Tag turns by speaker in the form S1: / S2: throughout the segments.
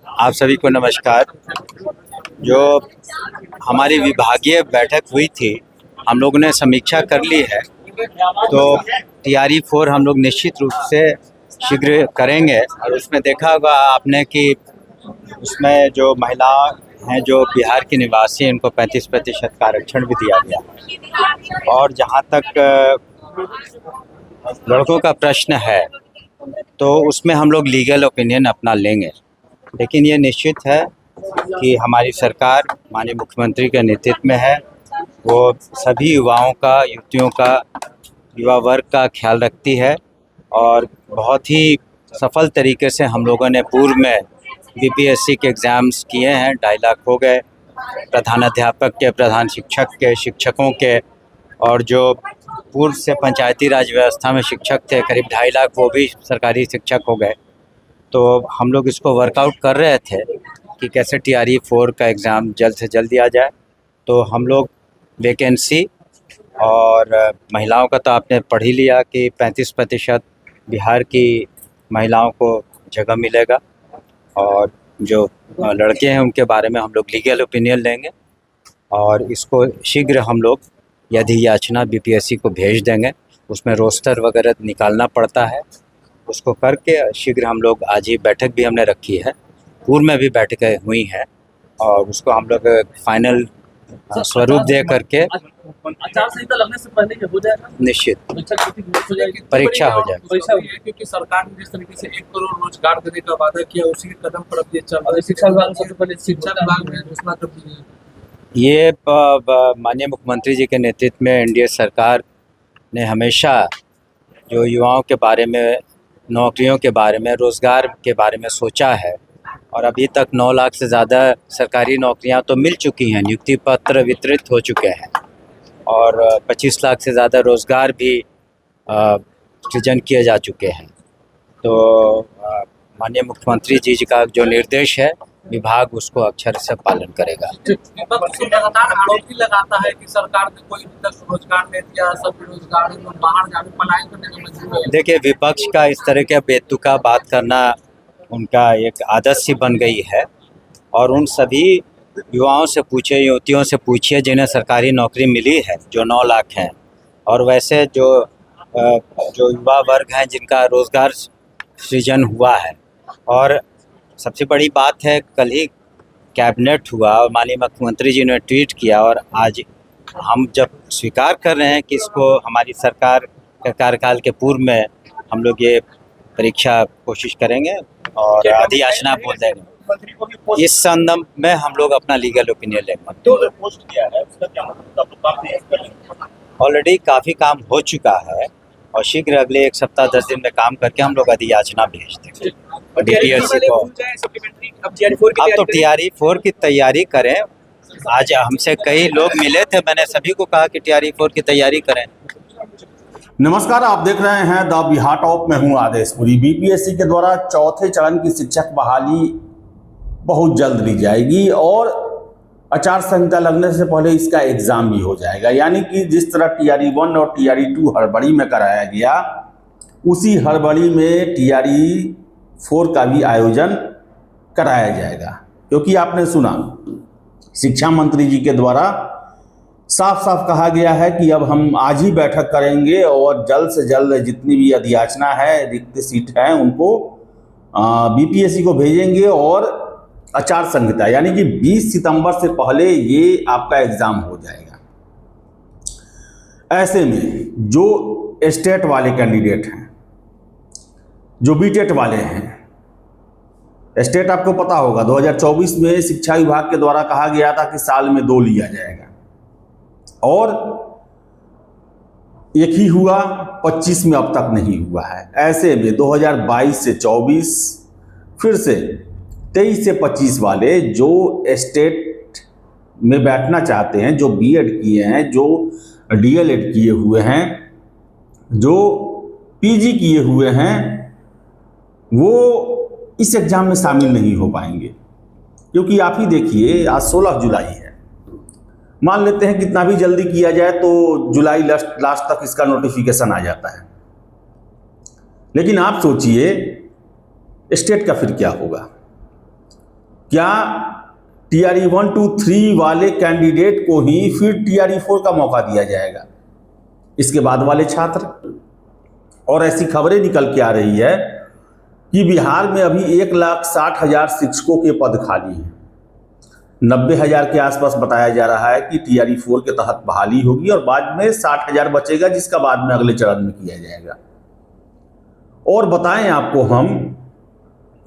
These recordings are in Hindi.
S1: आप सभी को नमस्कार। जो हमारी विभागीय बैठक हुई थी, हम लोगों ने समीक्षा कर ली है। तो टीआरई 4 हम लोग निश्चित रूप से शीघ्र करेंगे। और उसमें देखा होगा आपने कि उसमें जो महिला हैं जो बिहार की निवासी हैं, उनको 35% का आरक्षण भी दिया गया। और जहाँ तक लड़कों का प्रश्न है, तो उसमें हम लोग लीगल ओपिनियन अपना लेंगे। लेकिन ये निश्चित है कि हमारी सरकार माननीय मुख्यमंत्री के नेतृत्व में है। वो सभी युवाओं का, युवतियों का, युवा वर्ग का ख्याल रखती है। और बहुत ही सफल तरीके से हम लोगों ने पूर्व में बीपीएससी के एग्ज़ाम्स किए हैं। 2.5 लाख हो गए प्रधानाध्यापक के, प्रधान शिक्षक के, शिक्षकों के। और जो पूर्व से पंचायती राज व्यवस्था में शिक्षक थे, करीब 2.5 लाख, वो भी सरकारी शिक्षक हो गए। तो हम लोग इसको वर्कआउट कर रहे थे कि कैसे टीआरई 4 का एग्ज़ाम जल्द से जल्द दिया जाए। तो हम लोग वैकेंसी और महिलाओं का तो आपने पढ़ ही लिया कि 35% बिहार की महिलाओं को जगह मिलेगा। और जो लड़के हैं उनके बारे में हम लोग लीगल ओपिनियन लेंगे और इसको शीघ्र हम लोग यदि याचना बीपीएससी को भेज देंगे। उसमें रोस्टर वगैरह निकालना पड़ता है, उसको करके शीघ्र हम लोग, आज ही बैठक भी हमने रखी है, पूर्व में भी बैठकें हुई हैं, और उसको हम लोग फाइनल स्वरूप दे करके
S2: आचार संहिता लगने से पहले हो जाएगा।
S1: निश्चित परीक्षा हो जाएगी।
S2: क्योंकि सरकार ने जिस तरीके से 1 करोड़ रोजगार देने का वादा किया, उसी के कदम पर अब ये चल रहा है। शिक्षा विभाग सबसे पहले शिक्षा विभाग में घोषणा कर दी है।
S1: ये माननीय मुख्यमंत्री जी के नेतृत्व में एनडीए सरकार ने हमेशा जो युवाओं के बारे में, नौकरियों के बारे में, रोज़गार के बारे में सोचा है। और अभी तक 9 लाख से ज़्यादा सरकारी नौकरियां तो मिल चुकी हैं, नियुक्ति पत्र वितरित हो चुके हैं, और 25 लाख से ज़्यादा रोज़गार भी सृजन किए जा चुके हैं। तो माननीय मुख्यमंत्री जी का जो निर्देश है, विभाग उसको अक्षर से पालन करेगा।
S2: लगातार आरोप लगाता है कि सरकार ने कोई भी तक रोजगार नहीं दिया, सब बेरोजगार लोग बाहर जाने, पलायन करने में मजबूर है।
S1: देखिए, विपक्ष का इस तरह के बेतुका बात करना उनका एक आदत सी बन गई है। और उन सभी युवाओं से पूछिए, युवतियों से पूछिए जिन्हें सरकारी नौकरी मिली है, जो 9 लाख हैं। और वैसे जो युवा वर्ग हैं जिनका रोज़गार सृजन हुआ है। और सबसे बड़ी बात है, कल ही कैबिनेट हुआ और माननीय मुख्यमंत्री जी ने ट्वीट किया, और आज हम जब स्वीकार कर रहे हैं कि इसको हमारी सरकार के कार्यकाल के पूर्व में हम लोग ये परीक्षा कोशिश करेंगे और अधियाचना बोल देंगे। इस संदर्भ में हम लोग अपना लीगल ओपिनियन लेंगे। ऑलरेडी काफ़ी काम हो चुका है और शीघ्र अगले 1 सप्ताह 10 दिन में काम करके हम लोग अधियाचना भेज देंगे बीपीएससी को। अब तो टीआरई 4 की तैयारी करें। आज हमसे कई लोग मिले थे, मैंने सभी को कहा कि टीआरई 4 की तैयारी करें।
S3: नमस्कार, आप देख रहे हैं द बिहार टॉप में हूं आदेशपुरी। बीपीएससी के द्वारा चौथे चरण की शिक्षक बहाली बहुत जल्द ली जाएगी और आचार संहिता लगने से पहले इसका एग्जाम भी हो जाएगा। यानी कि जिस तरह टीआरई 1 और टीआरई 2 हड़बड़ी में कराया गया, उसी हड़बड़ी में टीआरई 4 का भी आयोजन कराया जाएगा। क्योंकि आपने सुना, शिक्षा मंत्री जी के द्वारा साफ साफ कहा गया है कि अब हम आज ही बैठक करेंगे और जल्द से जल्द जितनी भी अधियाचना है, रिक्त सीट है, उनको बीपीएससी को भेजेंगे। और आचार संहिता यानी कि 20 सितंबर से पहले ये आपका एग्जाम हो जाएगा। ऐसे में जो स्टेट वाले कैंडिडेट हैं, जो बीटेट वाले हैं, स्टेट आपको पता होगा 2024 में शिक्षा विभाग के द्वारा कहा गया था कि साल में 2 लिया जाएगा, और 1 ही हुआ, 25 में अब तक नहीं हुआ है। ऐसे में 2022 से 24, फिर से 23 से 25 वाले जो स्टेट में बैठना चाहते हैं, जो बीएड किए हैं, जो डीएलएड किए हुए हैं, जो पीजी किए हुए हैं, वो इस एग्जाम में शामिल नहीं हो पाएंगे। क्योंकि आप ही देखिए, आज 16 जुलाई है। मान लेते हैं कितना भी जल्दी किया जाए तो जुलाई लास्ट तक इसका नोटिफिकेशन आ जाता है। लेकिन आप सोचिए स्टेट का फिर क्या होगा। क्या TRE 1, 2, 3 वाले कैंडिडेट को ही फिर TRE 4 का मौका दिया जाएगा, इसके बाद वाले छात्र? और ऐसी खबरें निकल के आ रही है कि बिहार में अभी 1,60,000 शिक्षकों के पद खाली हैं। 90,000 के आसपास बताया जा रहा है कि TRE 4 के तहत बहाली होगी और बाद में 60,000 बचेगा, जिसका बाद में अगले चरण में किया जाएगा। और बताएं आपको हम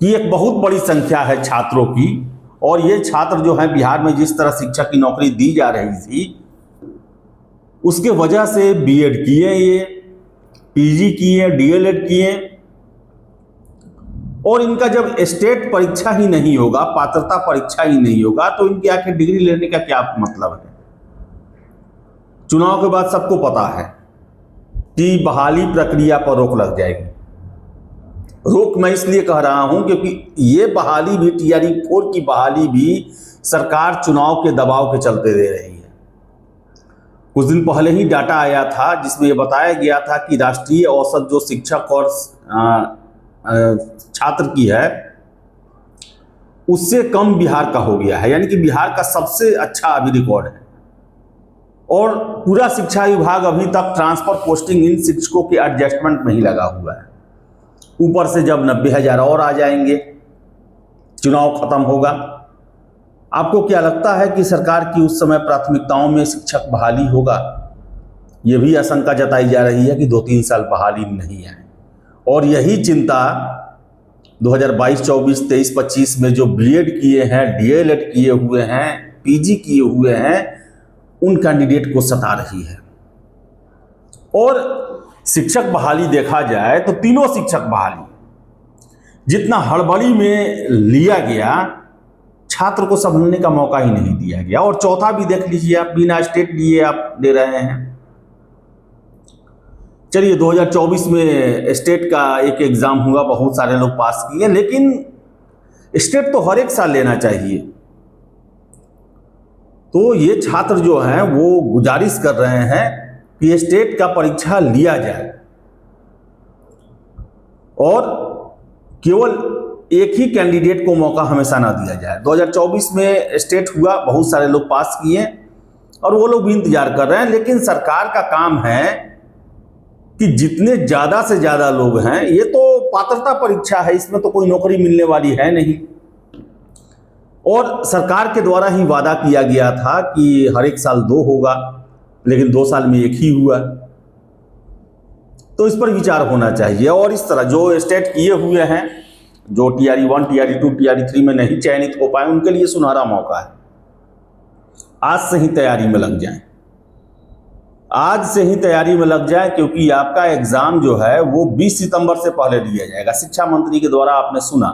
S3: कि एक बहुत बड़ी संख्या है छात्रों की, और ये छात्र जो है बिहार में जिस तरह शिक्षक की नौकरी दी जा रही थी उसके वजह से B.Ed किए, ये PG किए, DLED किए, और इनका जब स्टेट परीक्षा ही नहीं होगा, पात्रता परीक्षा ही नहीं होगा, तो इनकी आखिर डिग्री लेने का क्या मतलब है? चुनाव के बाद सबको पता है कि बहाली प्रक्रिया पर रोक लग जाएगी। रोक मैं इसलिए कह रहा हूं क्योंकि ये बहाली भी, TRE 4 की बहाली भी सरकार चुनाव के दबाव के चलते दे रही है। कुछ दिन पहले ही डाटा आया था जिसमें यह बताया गया था कि राष्ट्रीय औसत जो शिक्षक और छात्र की है उससे कम बिहार का हो गया है, यानी कि बिहार का सबसे अच्छा अभी रिकॉर्ड है। और पूरा शिक्षा विभाग अभी तक ट्रांसफर पोस्टिंग इन शिक्षकों के एडजस्टमेंट में ही लगा हुआ है। ऊपर से जब 90,000 और आ जाएंगे, चुनाव खत्म होगा। आपको क्या लगता है कि सरकार की उस समय प्राथमिकताओं में शिक्षक बहाली होगा? यह भी आशंका जताई जा रही है कि 2-3 साल बहाली नहीं आए, और यही चिंता 2022, 24, 23, 25 में जो B.Ed किए हैं, DLED किए हुए हैं, PG किए हुए हैं, उन कैंडिडेट को सता रही है। और शिक्षक बहाली देखा जाए तो तीनों शिक्षक बहाली जितना हड़बड़ी में लिया गया, छात्र को संभलने का मौका ही नहीं दिया गया। और चौथा भी देख लीजिए आप, बिना स्टेट लिए आप दे रहे हैं। चलिए 2024 में स्टेट का एक एग्जाम हुआ, बहुत सारे लोग पास किए, लेकिन स्टेट तो हर एक साल लेना चाहिए। तो ये छात्र जो हैं वो गुजारिश कर रहे हैं कि स्टेट का परीक्षा लिया जाए और केवल एक ही कैंडिडेट को मौका हमेशा ना दिया जाए। 2024 में स्टेट हुआ, बहुत सारे लोग पास किए और वो लोग भी इंतजार कर रहे हैं, लेकिन सरकार का काम है कि जितने ज़्यादा से ज़्यादा लोग हैं, ये तो पात्रता परीक्षा है, इसमें तो कोई नौकरी मिलने वाली है नहीं। और सरकार के द्वारा ही वादा किया गया था कि हर एक साल 2 होगा, लेकिन 2 साल में 1 ही हुआ। तो इस पर विचार होना चाहिए। और इस तरह जो स्टेट किए हुए हैं, जो TRE 1, TRE 2, TRE 3 में नहीं चयनित हो पाए, उनके लिए सुनहरा मौका है। आज से ही तैयारी में लग जाएं, आज से ही तैयारी में लग जाएं, क्योंकि आपका एग्जाम जो है वो 20 सितंबर से पहले लिया जाएगा। शिक्षा मंत्री के द्वारा आपने सुना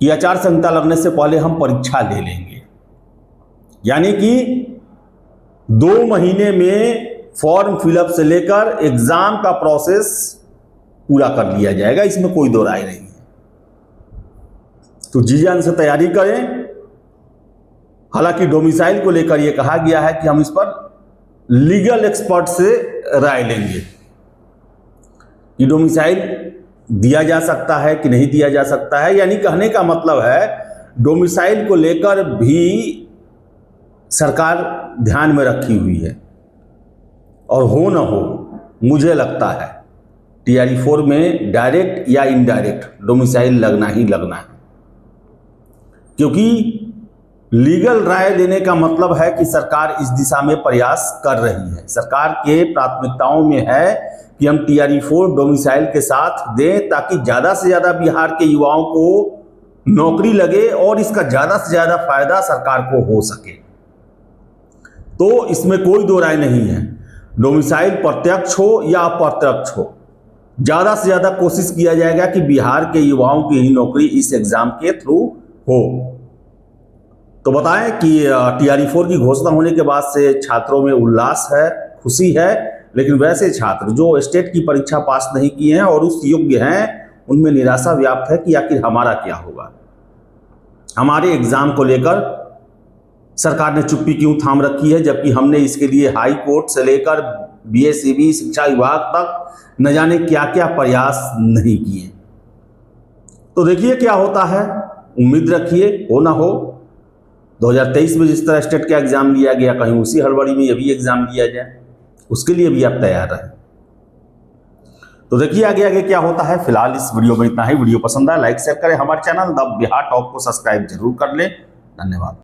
S3: कि आचार संहिता लगने से पहले हम परीक्षा ले लेंगे, यानी कि 2 महीने में फॉर्म फिलअप से लेकर एग्जाम का प्रोसेस पूरा कर लिया जाएगा, इसमें कोई दो राय नहीं है। तो जी जान से तैयारी करें। हालांकि डोमिसाइल को लेकर यह कहा गया है कि हम इस पर लीगल एक्सपर्ट से राय लेंगे कि डोमिसाइल दिया जा सकता है कि नहीं दिया जा सकता है। यानी कहने का मतलब है डोमिसाइल को लेकर भी सरकार ध्यान में रखी हुई है, और हो न हो मुझे लगता है TRE 4 में डायरेक्ट या इनडायरेक्ट डोमिसाइल लगना ही लगना है, क्योंकि लीगल राय लेने का मतलब है कि सरकार इस दिशा में प्रयास कर रही है। सरकार के प्राथमिकताओं में है कि हम TRE 4 डोमिसाइल के साथ दें, ताकि ज़्यादा से ज़्यादा बिहार के युवाओं को नौकरी लगे और इसका ज़्यादा से ज़्यादा फायदा सरकार को हो सके। तो इसमें कोई दो राय नहीं है, डोमिसाइल प्रत्यक्ष हो या अप्रत्यक्ष हो, ज़्यादा से ज़्यादा कोशिश किया जाएगा कि बिहार के युवाओं की ही नौकरी इस एग्ज़ाम के थ्रू हो। तो बताएं कि TRE 4 की घोषणा होने के बाद से छात्रों में उल्लास है, खुशी है, लेकिन वैसे छात्र जो स्टेट की परीक्षा पास नहीं किए हैं और उस योग्य हैं, उनमें निराशा व्याप्त है कि आखिर हमारा क्या होगा। हमारे एग्ज़ाम को लेकर सरकार ने चुप्पी क्यों थाम रखी है, जबकि हमने इसके लिए हाई कोर्ट से लेकर BSEB शिक्षा विभाग तक न जाने क्या क्या प्रयास नहीं किए। तो देखिए क्या होता है। उम्मीद रखिए, हो ना हो 2023 में जिस तरह स्टेट का एग्जाम लिया गया, कहीं उसी हड़बड़ी में ये भी एग्जाम लिया जाए, उसके लिए भी आप तैयार रहें। तो देखिए आगे आगे क्या होता है। फिलहाल इस वीडियो में इतना ही। वीडियो पसंद आए लाइक शेयर करें, हमारे चैनल द बिहार टॉप को सब्सक्राइब जरूर कर लें। धन्यवाद।